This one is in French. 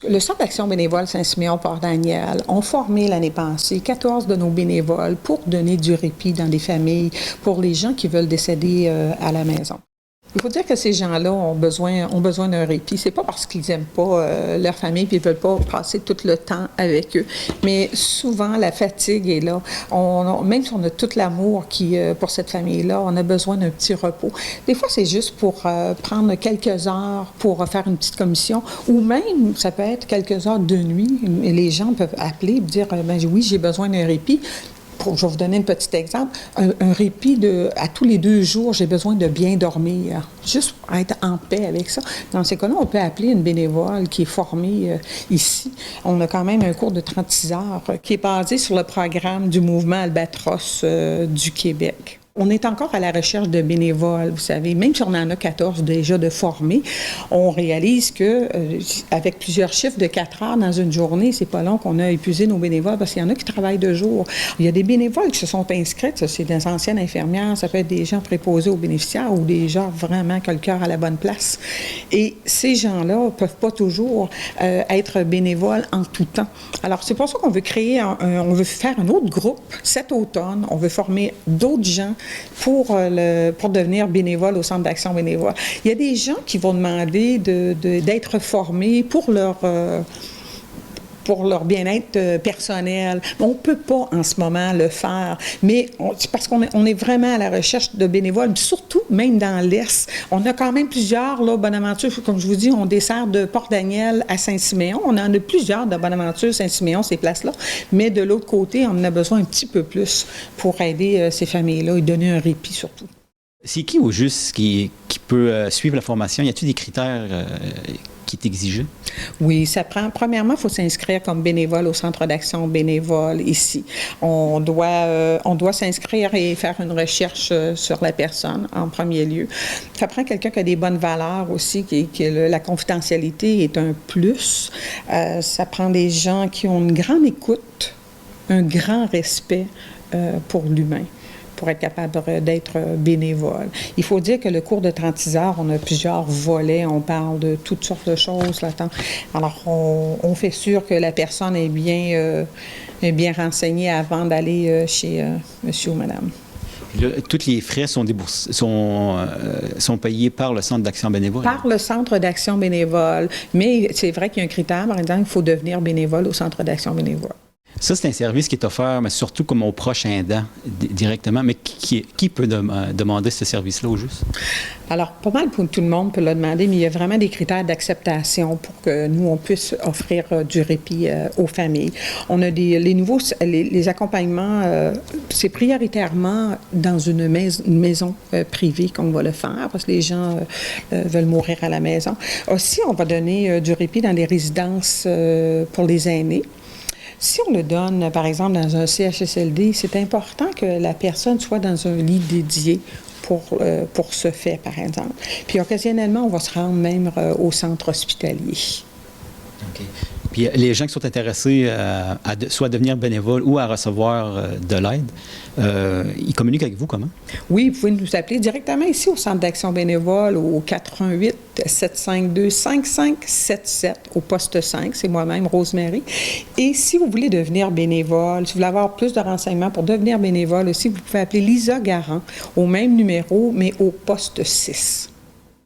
Le Centre d'action bénévole Saint-Siméon-Port-Daniel ont formé l'année passée 14 de nos bénévoles pour donner du répit dans des familles pour les gens qui veulent décéder à la maison. Il faut dire que ces gens-là ont besoin d'un répit. C'est pas parce qu'ils n'aiment pas leur famille et ils veulent pas passer tout le temps avec eux. Mais souvent, la fatigue est là. Même si on a tout l'amour pour cette famille-là, on a besoin d'un petit repos. Des fois, c'est juste pour prendre quelques heures pour faire une petite commission ou même, ça peut être quelques heures de nuit. Et les gens peuvent appeler et dire oui, j'ai besoin d'un répit. Je vais vous donner un petit exemple. Un répit à tous les 2 jours, j'ai besoin de bien dormir, juste pour être en paix avec ça. Dans ces cas-là, on peut appeler une bénévole qui est formée ici. On a quand même un cours de 36 heures qui est basé sur le programme du mouvement Albatros du Québec. On est encore à la recherche de bénévoles, vous savez. Même si on en a 14 déjà de formés, on réalise que avec plusieurs chiffres de 4 heures dans une journée, c'est pas long qu'on a épuisé nos bénévoles parce qu'il y en a qui travaillent de jour. Il y a des bénévoles qui se sont inscrites, ça, c'est des anciennes infirmières, ça peut être des gens préposés aux bénéficiaires ou des gens vraiment qui ont le cœur à la bonne place. Et ces gens-là peuvent pas toujours être bénévoles en tout temps. Alors, c'est pour ça qu'on veut on veut faire un autre groupe cet automne. On veut former d'autres gens pour devenir bénévole au Centre d'action bénévole. Il y a des gens qui vont demander d'être formés pour leur bien-être personnel. On ne peut pas en ce moment le faire, mais c'est parce qu'on est vraiment à la recherche de bénévoles, surtout même dans l'Est. On a quand même plusieurs, là, Bonaventure, comme je vous dis, on dessert de Port-Daniel à Saint-Siméon. On en a plusieurs de Bonaventure, Saint-Siméon, ces places-là, mais de l'autre côté, on en a besoin un petit peu plus pour aider ces familles-là et donner un répit surtout. C'est qui au juste qui peut suivre la formation? Y a-t-il des critères qui est exigé? Oui, premièrement, il faut s'inscrire comme bénévole au Centre d'action bénévole ici. On doit s'inscrire et faire une recherche sur la personne en premier lieu. Ça prend quelqu'un qui a des bonnes valeurs aussi, la confidentialité est un plus. Ça prend des gens qui ont une grande écoute, un grand respect pour l'humain, pour être capable d'être bénévole. Il faut dire que le cours de 36 heures, on a plusieurs volets, on parle de toutes sortes de choses là-dedans. Alors, on fait sûr que la personne est bien renseignée avant d'aller chez monsieur ou madame. Tous les frais sont payés par le Centre d'action bénévole? Par le Centre d'action bénévole. Mais c'est vrai qu'il y a un critère, par exemple, il faut devenir bénévole au Centre d'action bénévole. Ça, c'est un service qui est offert, mais surtout comme aux proches aidants directement. Mais qui peut demander ce service-là au juste? Alors, pas mal pour tout le monde peut le demander, mais il y a vraiment des critères d'acceptation pour que nous, on puisse offrir du répit aux familles. On a les accompagnements, c'est prioritairement dans une maison privée qu'on va le faire, parce que les gens veulent mourir à la maison. Aussi, on va donner du répit dans les résidences pour les aînés. Si on le donne, par exemple, dans un CHSLD, c'est important que la personne soit dans un lit dédié pour ce fait, par exemple. Puis occasionnellement, on va se rendre même au centre hospitalier. OK. Puis les gens qui sont intéressés à soit devenir bénévoles ou à recevoir de l'aide, ils communiquent avec vous comment? Oui, vous pouvez nous appeler directement ici au Centre d'action bénévole au 418-752-5577 au poste 5. C'est moi-même, Rosemary. Et si vous voulez devenir bénévole, si vous voulez avoir plus de renseignements pour devenir bénévole aussi, vous pouvez appeler Lisa Garand au même numéro, mais au poste 6.